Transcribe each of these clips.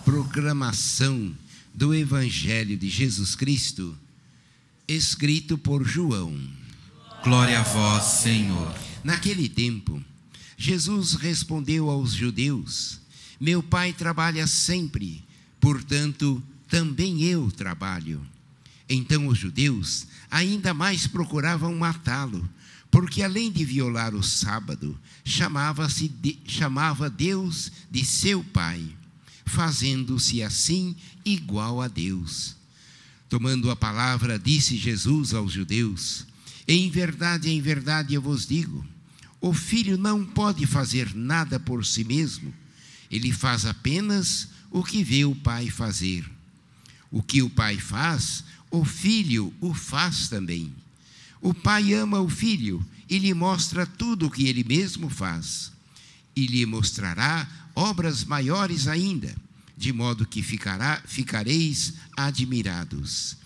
Proclamação do Evangelho de Jesus Cristo, escrito por João. Glória a vós, Senhor. Naquele tempo, Jesus respondeu aos judeus: meu Pai trabalha sempre, portanto, também eu trabalho. Então os judeus ainda mais procuravam matá-lo, porque além de violar o sábado, chamava Deus de seu Pai, fazendo-se assim igual a Deus. Tomando a palavra, disse Jesus aos judeus: em verdade, eu vos digo, o Filho não pode fazer nada por si mesmo, ele faz apenas o que vê o Pai fazer. O que o Pai faz, o Filho o faz também. O Pai ama o Filho e lhe mostra tudo o que ele mesmo faz. E lhe mostrará obras maiores ainda, de modo que ficareis admirados.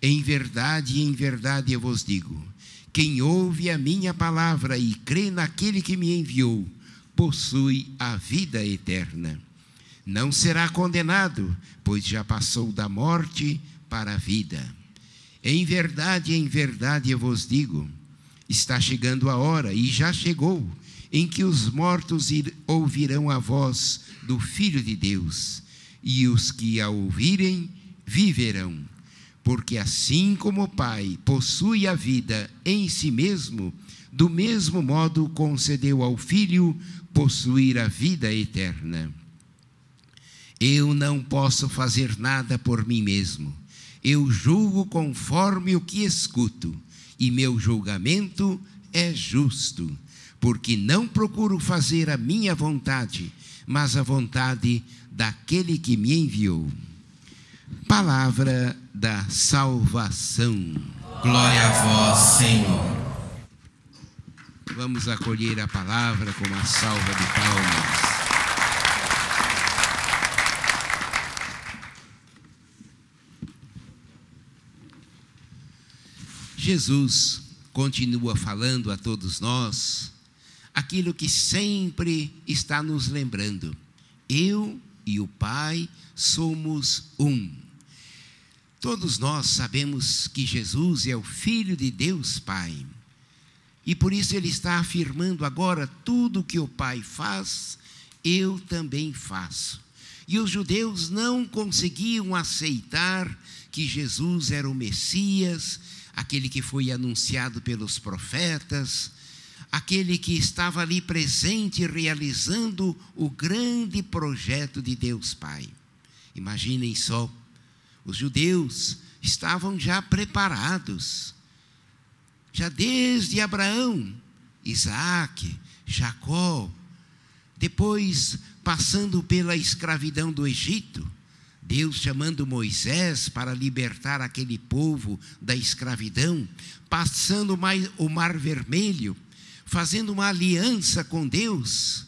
Em verdade, eu vos digo, quem ouve a minha palavra e crê naquele que me enviou, possui a vida eterna. Não será condenado, pois já passou da morte para a vida. Em verdade, eu vos digo, está chegando a hora, e já chegou, em que os mortos ouvirão a voz do Filho de Deus, e os que a ouvirem viverão. Porque assim como o Pai possui a vida em si mesmo, do mesmo modo concedeu ao Filho possuir a vida eterna. Eu não posso fazer nada por mim mesmo. Eu julgo conforme o que escuto, e meu julgamento é justo, porque não procuro fazer a minha vontade, mas a vontade daquele que me enviou. Palavra da salvação. Glória a vós, Senhor. Vamos acolher a palavra com uma salva de palmas. Jesus continua falando a todos nós aquilo que sempre está nos lembrando: eu e o Pai somos um. Todos nós sabemos que Jesus é o Filho de Deus Pai, e por isso ele está afirmando agora: tudo que o Pai faz, eu também faço. E os judeus não conseguiam aceitar que Jesus era o Messias, aquele que foi anunciado pelos profetas, aquele que estava ali presente realizando o grande projeto de Deus Pai. Imaginem só, os judeus estavam já preparados, já desde Abraão, Isaac, Jacó, depois passando pela escravidão do Egito, Deus chamando Moisés para libertar aquele povo da escravidão, passando o Mar Vermelho, fazendo uma aliança com Deus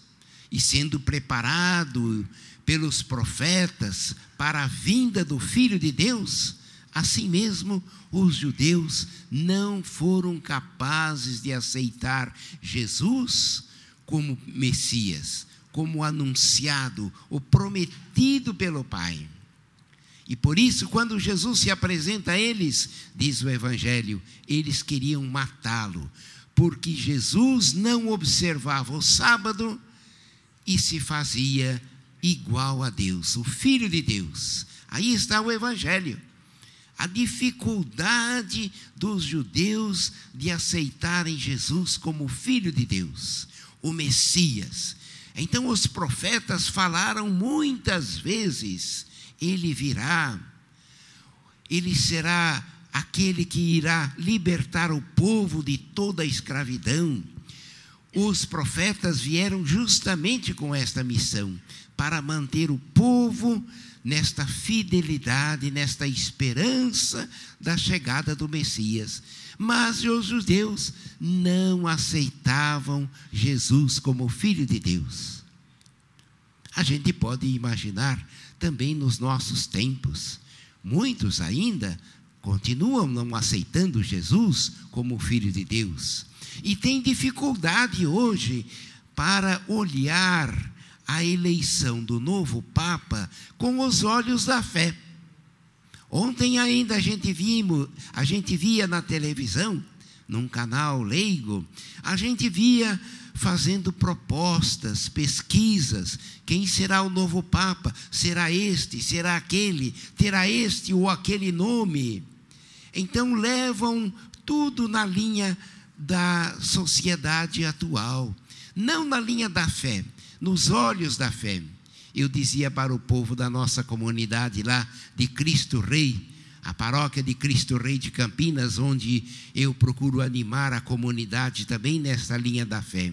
e sendo preparado pelos profetas para a vinda do Filho de Deus. Assim mesmo, os judeus não foram capazes de aceitar Jesus como Messias, como anunciado, o prometido pelo Pai. E por isso, quando Jesus se apresenta a eles, diz o Evangelho, eles queriam matá-lo, porque Jesus não observava o sábado e se fazia igual a Deus, o Filho de Deus. Aí está o Evangelho. A dificuldade dos judeus de aceitarem Jesus como o Filho de Deus, o Messias. Então os profetas falaram muitas vezes: ele virá, ele será aquele que irá libertar o povo de toda a escravidão. Os profetas vieram justamente com esta missão, para manter o povo nesta fidelidade, nesta esperança da chegada do Messias. Mas os judeus não aceitavam Jesus como Filho de Deus. A gente pode imaginar também nos nossos tempos, muitos ainda continuam não aceitando Jesus como Filho de Deus, e tem dificuldade hoje para olhar a eleição do novo Papa com os olhos da fé. Ontem ainda a gente via na televisão, num canal leigo, a gente via fazendo propostas, pesquisas. Quem será o novo Papa? Será este? Será aquele? Terá este ou aquele nome? Então levam tudo na linha da sociedade atual, não na linha da fé, nos olhos da fé. Eu dizia para o povo da nossa comunidade lá de Cristo Rei, a paróquia de Cristo Rei de Campinas, onde eu procuro animar a comunidade também nessa linha da fé.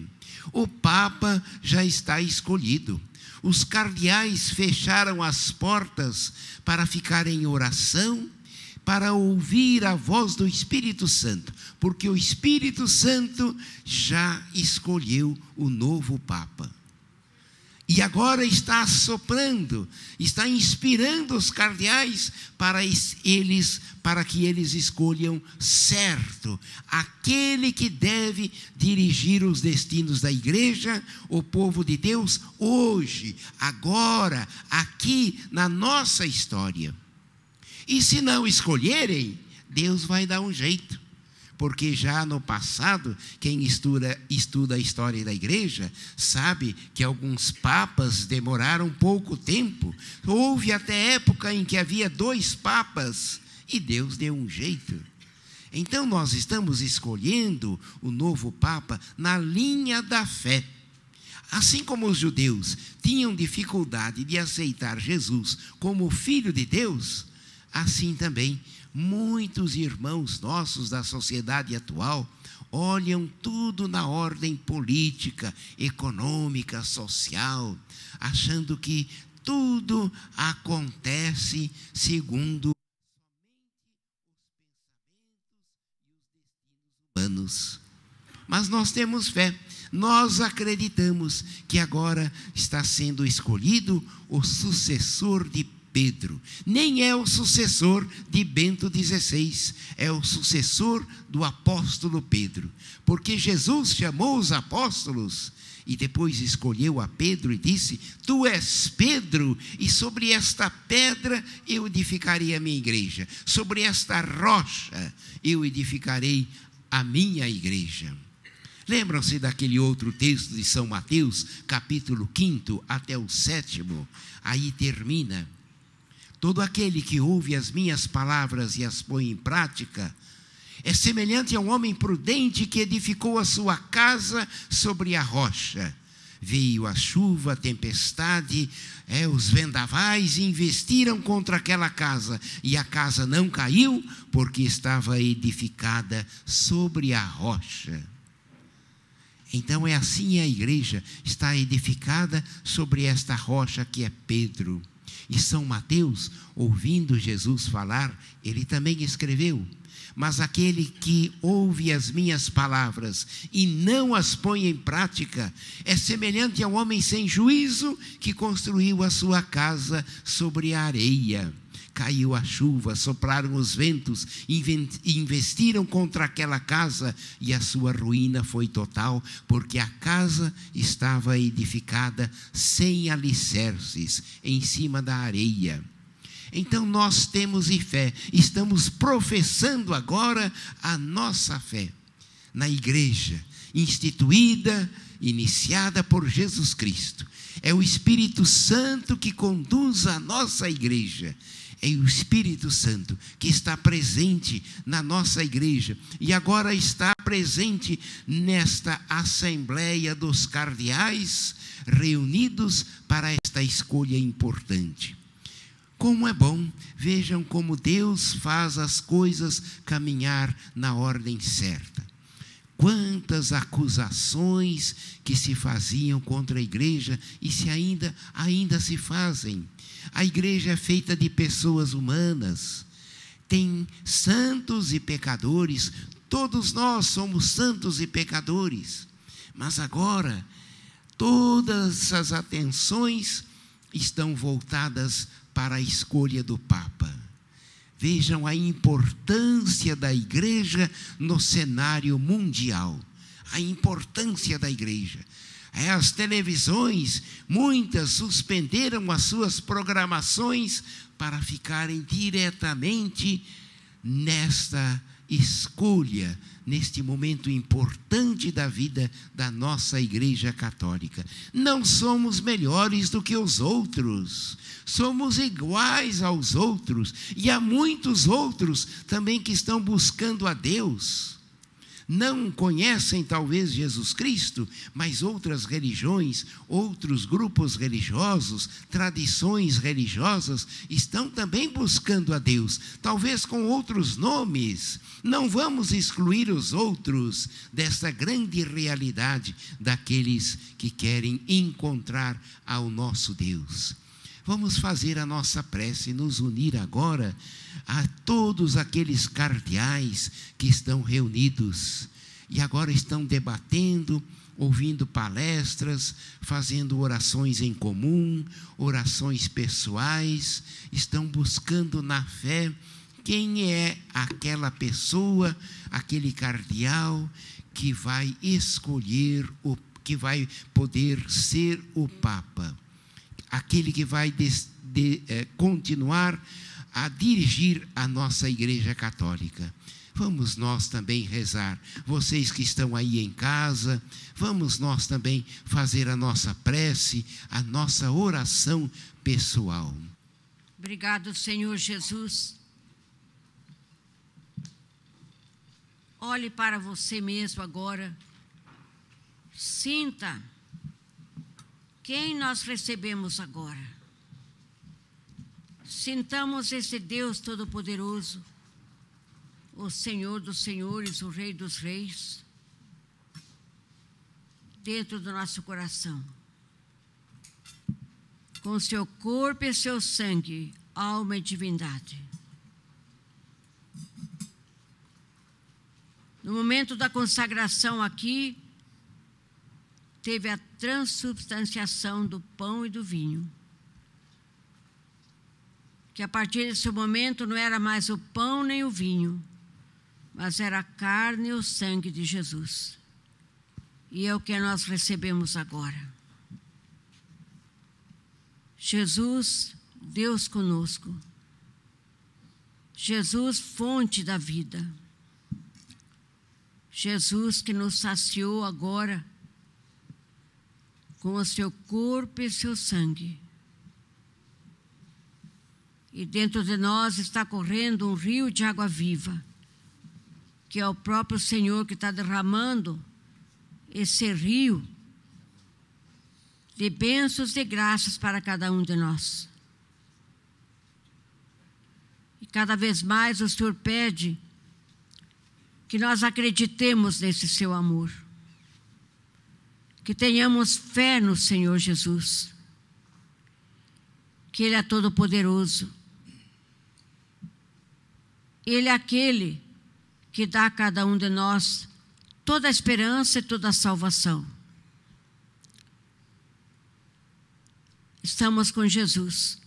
O Papa já está escolhido. Os cardeais fecharam as portas para ficar em oração, para ouvir a voz do Espírito Santo, porque o Espírito Santo já escolheu o novo Papa. E agora está soprando, está inspirando os cardeais para que eles escolham certo aquele que deve dirigir os destinos da igreja, o povo de Deus, hoje, agora, aqui na nossa história. E se não escolherem, Deus vai dar um jeito. Porque já no passado, quem estuda a história da igreja, sabe que alguns papas demoraram pouco tempo. Houve até época em que havia 2 papas e Deus deu um jeito. Então nós estamos escolhendo o novo Papa na linha da fé. Assim como os judeus tinham dificuldade de aceitar Jesus como Filho de Deus, assim também muitos irmãos nossos da sociedade atual olham tudo na ordem política, econômica, social, achando que tudo acontece segundo humanos. Mas nós temos fé, nós acreditamos que agora está sendo escolhido o sucessor de Pedro. Nem é o sucessor de Bento XVI, é o sucessor do apóstolo Pedro. Porque Jesus chamou os apóstolos e depois escolheu a Pedro e disse: tu és Pedro, e sobre esta pedra eu edificarei a minha igreja. Sobre esta rocha eu edificarei a minha igreja. Lembram-se daquele outro texto de São Mateus, capítulo 5 até o 7º? Aí termina: todo aquele que ouve as minhas palavras e as põe em prática é semelhante a um homem prudente que edificou a sua casa sobre a rocha. Veio a chuva, a tempestade, os vendavais, e investiram contra aquela casa, e a casa não caiu, porque estava edificada sobre a rocha. Então é assim a igreja, está edificada sobre esta rocha que é Pedro. E São Mateus, ouvindo Jesus falar, ele também escreveu: mas aquele que ouve as minhas palavras e não as põe em prática é semelhante a um homem sem juízo que construiu a sua casa sobre a areia. Caiu a chuva, sopraram os ventos, investiram contra aquela casa, e a sua ruína foi total, porque a casa estava edificada sem alicerces, em cima da areia. Então nós temos fé, estamos professando agora a nossa fé na igreja, instituída, iniciada por Jesus Cristo. É o Espírito Santo que conduz a nossa igreja. É o Espírito Santo que está presente na nossa igreja e agora está presente nesta assembleia dos cardeais reunidos para esta escolha importante. Como é bom, vejam como Deus faz as coisas caminhar na ordem certa. Quantas acusações que se faziam contra a igreja e se ainda se fazem. A igreja é feita de pessoas humanas, tem santos e pecadores, todos nós somos santos e pecadores, mas agora todas as atenções estão voltadas para a escolha do Papa. Vejam a importância da igreja no cenário mundial, a importância da igreja. As televisões, muitas suspenderam as suas programações para ficarem diretamente nesta escolha, neste momento importante da vida da nossa Igreja Católica. Não somos melhores do que os outros, somos iguais aos outros, e há muitos outros também que estão buscando a Deus. Não conhecem talvez Jesus Cristo, mas outras religiões, outros grupos religiosos, tradições religiosas estão também buscando a Deus, talvez com outros nomes. Não vamos excluir os outros dessa grande realidade daqueles que querem encontrar ao nosso Deus. Vamos fazer a nossa prece, nos unir agora a todos aqueles cardeais que estão reunidos e agora estão debatendo, ouvindo palestras, fazendo orações em comum, orações pessoais, estão buscando na fé quem é aquela pessoa, aquele cardeal que vai escolher, que vai poder ser o Papa, aquele que vai continuar a dirigir a nossa Igreja Católica. Vamos nós também rezar, vocês que estão aí em casa, vamos nós também fazer a nossa prece, a nossa oração pessoal. Obrigado, Senhor Jesus. Olhe para você mesmo agora, sinta quem nós recebemos agora. Sintamos esse Deus Todo-Poderoso, o Senhor dos Senhores, o Rei dos Reis, dentro do nosso coração. Com seu corpo e seu sangue, alma e divindade. No momento da consagração aqui, teve a transubstanciação do pão e do vinho. Que a partir desse momento não era mais o pão nem o vinho, mas era a carne e o sangue de Jesus. E é o que nós recebemos agora. Jesus, Deus conosco. Jesus, fonte da vida. Jesus que nos saciou agora com o seu corpo e seu sangue. E dentro de nós está correndo um rio de água viva, que é o próprio Senhor que está derramando esse rio de bênçãos e graças para cada um de nós. E cada vez mais o Senhor pede que nós acreditemos nesse seu amor, que tenhamos fé no Senhor Jesus, que Ele é todo-poderoso. Ele é aquele que dá a cada um de nós toda a esperança e toda a salvação. Estamos com Jesus.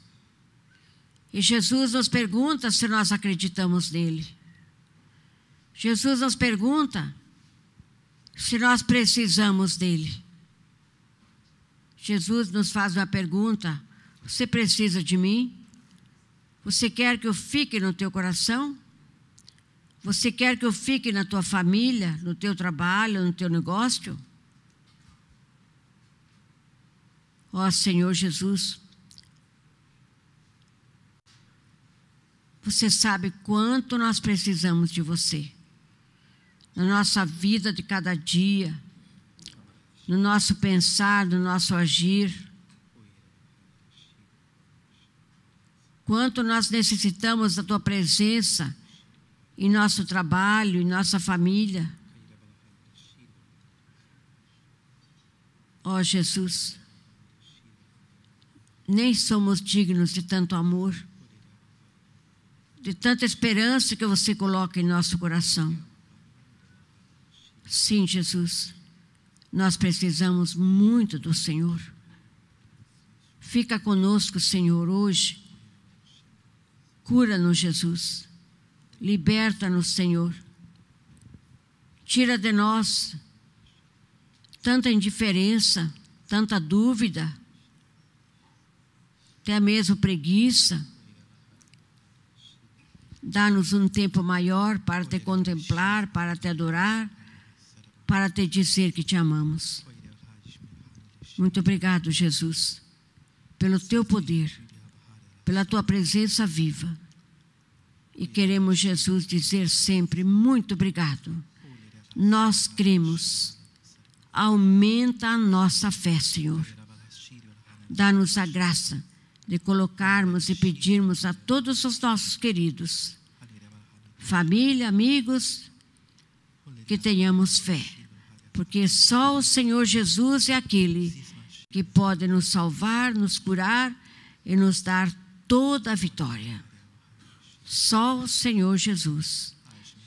E Jesus nos pergunta se nós acreditamos nele. Jesus nos pergunta se nós precisamos dele. Jesus nos faz uma pergunta: você precisa de mim? Você quer que eu fique no teu coração? Você quer que eu fique na tua família, no teu trabalho, no teu negócio? Ó Senhor Jesus, você sabe quanto nós precisamos de você, na nossa vida de cada dia, no nosso pensar, no nosso agir. Quanto nós necessitamos da tua presença em nosso trabalho, em nossa família. Ó Jesus, nem somos dignos de tanto amor, de tanta esperança que você coloca em nosso coração. Sim, Jesus, nós precisamos muito do Senhor. Fica conosco, Senhor, hoje. Cura-nos, Jesus. Liberta-nos, Senhor. Tira de nós tanta indiferença, tanta dúvida, até mesmo preguiça. Dá-nos um tempo maior para te contemplar, para te adorar, para te dizer que te amamos. Muito obrigado, Jesus, pelo teu poder, pela tua presença viva. E queremos, Jesus, dizer sempre muito obrigado. Nós cremos. Aumenta a nossa fé, Senhor. Dá-nos a graça de colocarmos e pedirmos a todos os nossos queridos, família, amigos, que tenhamos fé. Porque só o Senhor Jesus é aquele que pode nos salvar, nos curar e nos dar toda a vitória. Só o Senhor Jesus.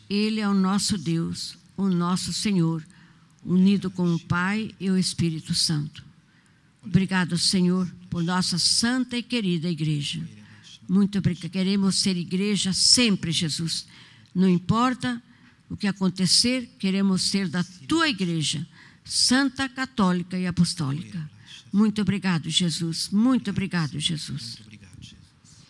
Ele é o nosso Deus, o nosso Senhor, unido com o Pai e o Espírito Santo. Obrigado, Senhor, por nossa santa e querida igreja. Muito obrigado. Queremos ser igreja sempre, Jesus. Não importa o que acontecer, queremos ser da tua igreja, santa, católica e apostólica. Muito obrigado, Jesus. Muito obrigado, Jesus.